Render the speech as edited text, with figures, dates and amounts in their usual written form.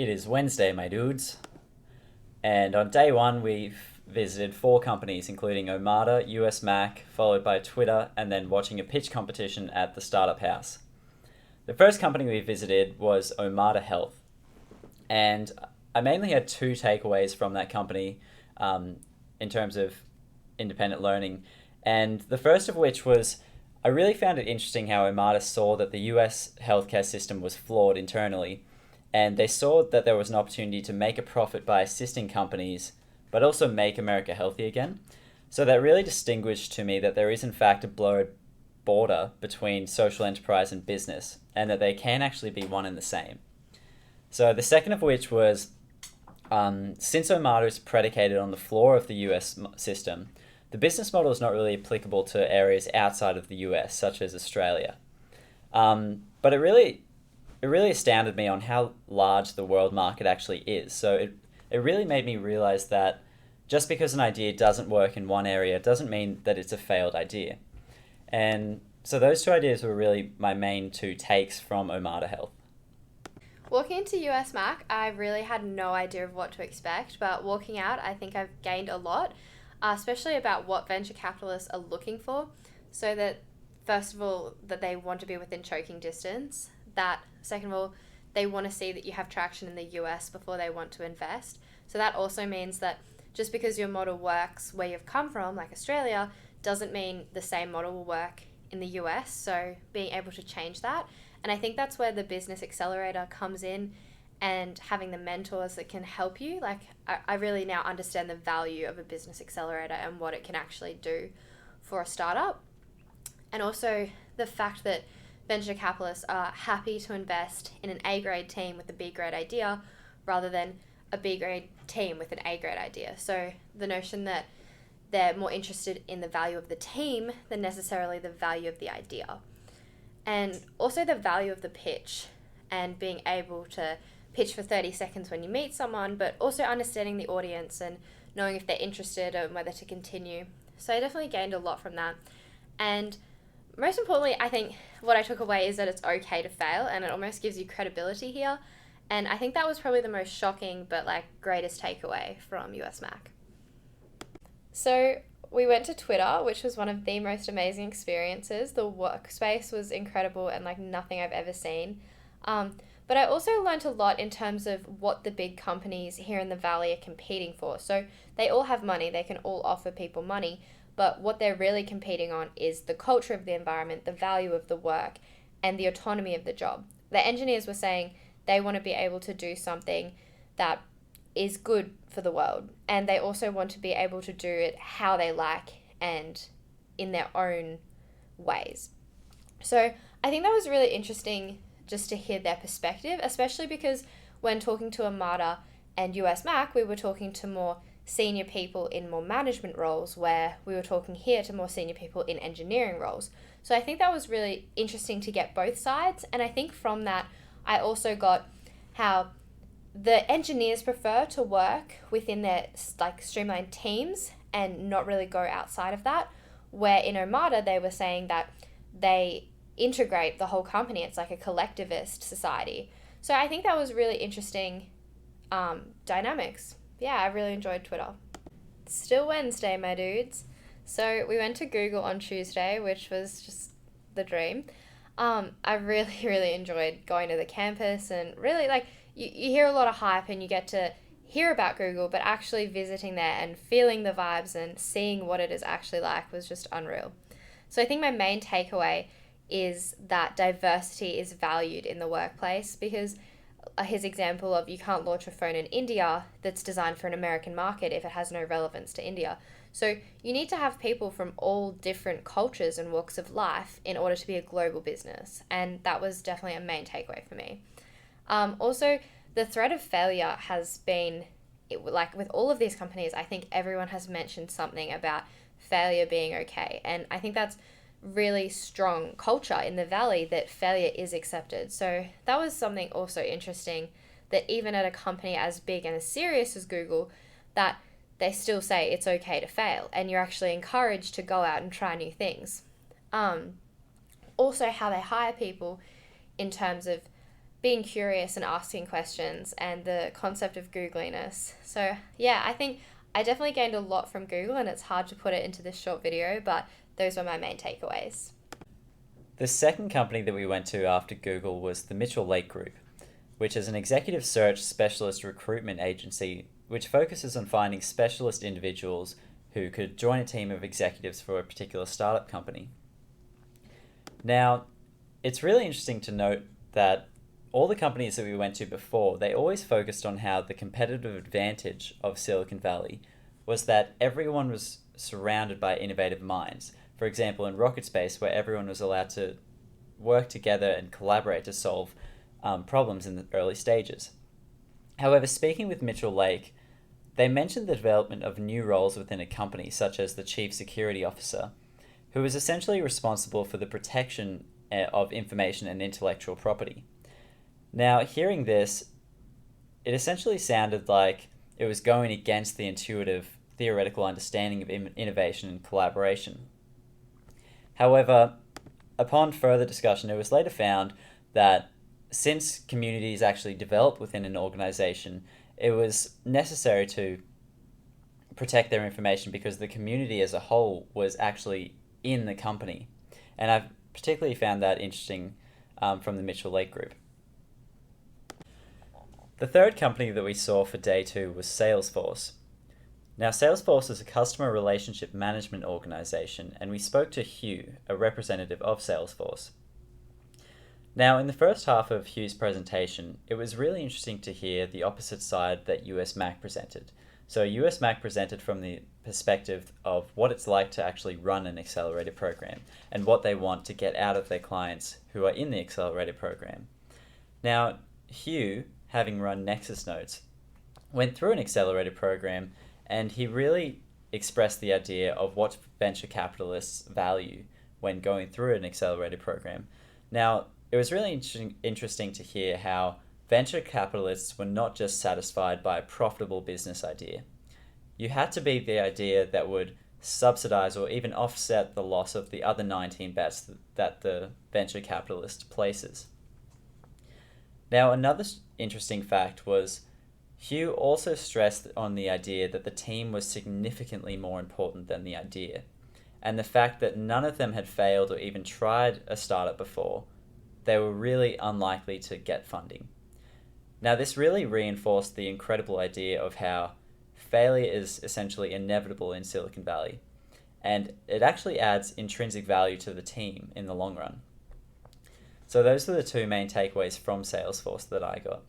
It is Wednesday, my dudes. And on day one, we've visited four companies, including Omada, US Mac, followed by Twitter, and then watching a pitch competition at the Startup House. The first company we visited was Omada Health. And I mainly had two takeaways from that company in terms of independent learning. And the first of which was I really found it interesting how Omada saw that the US healthcare system was flawed internally, and they saw that there was an opportunity to make a profit by assisting companies, but also make America healthy again. So that really distinguished to me that there is, in fact, a blurred border between social enterprise and business, and that they can actually be one and the same. So the second of which was since Omada is predicated on the flaw of the US system, the business model is not really applicable to areas outside of the US, such as Australia. But it really astounded me on how large the world market actually is. So it really made me realize that just because an idea doesn't work in one area doesn't mean that it's a failed idea. And so those two ideas were really my main two takes from Omada Health. Walking into US Mac, I really had no idea of what to expect, but walking out, I think I've gained a lot, especially about what venture capitalists are looking for. So that, first of all, that they want to be within choking distance, that, second of all, they want to see that you have traction in the US before they want to invest. So that also means that just because your model works where you've come from, like Australia, doesn't mean the same model will work in the US. So being able to change that. And I think that's where the business accelerator comes in, and having the mentors that can help you. Like, I really now understand the value of a business accelerator and what it can actually do for a startup. And also the fact that venture capitalists are happy to invest in an A grade team with a B grade idea rather than a B grade team with an A grade idea. So the notion that they're more interested in the value of the team than necessarily the value of the idea. And also the value of the pitch, and being able to pitch for 30 seconds when you meet someone, but also understanding the audience and knowing if they're interested and whether to continue. So I definitely gained a lot from that. And most importantly, I think what I took away is that it's okay to fail, and it almost gives you credibility here. And I think that was probably the most shocking but greatest takeaway from US Mac. So we went to Twitter, which was one of the most amazing experiences. The workspace was incredible and nothing I've ever seen. But I also learned a lot in terms of what the big companies here in the Valley are competing for. So they all have money, they can all offer people money, but what they're really competing on is the culture of the environment, the value of the work, and the autonomy of the job. The engineers were saying they want to be able to do something that is good for the world, and they also want to be able to do it how they like and in their own ways. So I think that was really interesting just to hear their perspective, especially because when talking to Omada and US Mac, we were talking to more senior people in more management roles, where we were talking here to more senior people in engineering roles. So I think that was really interesting to get both sides, and I think from that I also got how the engineers prefer to work within their streamlined teams and not really go outside of that, where in Omada they were saying that they integrate the whole company. It's like a collectivist society. So I think that was really interesting dynamics. Yeah, I really enjoyed Twitter. Still Wednesday, my dudes. So we went to Google on Tuesday, which was just the dream. I really, really enjoyed going to the campus, and really you hear a lot of hype and you get to hear about Google, but actually visiting there and feeling the vibes and seeing what it is actually like was just unreal. So I think my main takeaway is that diversity is valued in the workplace, because his example of you can't launch a phone in India that's designed for an American market if it has no relevance to India. So you need to have people from all different cultures and walks of life in order to be a global business. And that was definitely a main takeaway for me. Also, the threat of failure has been, with all of these companies, I think everyone has mentioned something about failure being okay. And I think that's really strong culture in the Valley, that failure is accepted. So that was something also interesting, that even at a company as big and as serious as Google, that they still say it's okay to fail, and you're actually encouraged to go out and try new things. Also, how they hire people in terms of being curious and asking questions and the concept of Googliness. So, yeah, I think I definitely gained a lot from Google, and it's hard to put it into this short video, but those were my main takeaways. The second company that we went to after Google was the Mitchell Lake Group, which is an executive search specialist recruitment agency which focuses on finding specialist individuals who could join a team of executives for a particular startup company. Now, it's really interesting to note that all the companies that we went to before, they always focused on how the competitive advantage of Silicon Valley was that everyone was surrounded by innovative minds. For example, in Rocket Space, where everyone was allowed to work together and collaborate to solve problems in the early stages. However, speaking with Mitchell Lake, they mentioned the development of new roles within a company, such as the Chief Security Officer, who is essentially responsible for the protection of information and intellectual property. Now, hearing this, it essentially sounded like it was going against the intuitive theoretical understanding of innovation and collaboration. However, upon further discussion, it was later found that since communities actually develop within an organization, it was necessary to protect their information because the community as a whole was actually in the company. And I've particularly found that interesting from the Mitchell Lake Group. The third company that we saw for day 2 was Salesforce. Now, Salesforce is a customer relationship management organization, and we spoke to Hugh, a representative of Salesforce. Now, in the first half of Hugh's presentation, it was really interesting to hear the opposite side that US Mac presented. So US Mac presented from the perspective of what it's like to actually run an accelerator program and what they want to get out of their clients who are in the accelerator program. Now, Hugh, having run Nexus Notes, went through an accelerator program, and he really expressed the idea of what venture capitalists value when going through an accelerator program. Now, it was really interesting to hear how venture capitalists were not just satisfied by a profitable business idea. You had to be the idea that would subsidize or even offset the loss of the other 19 bets that the venture capitalist places. Now, another interesting fact was Hugh also stressed on the idea that the team was significantly more important than the idea, and the fact that none of them had failed or even tried a startup before. They were really unlikely to get funding. Now, this really reinforced the incredible idea of how failure is essentially inevitable in Silicon Valley, and it actually adds intrinsic value to the team in the long run. So those are the two main takeaways from Salesforce that I got.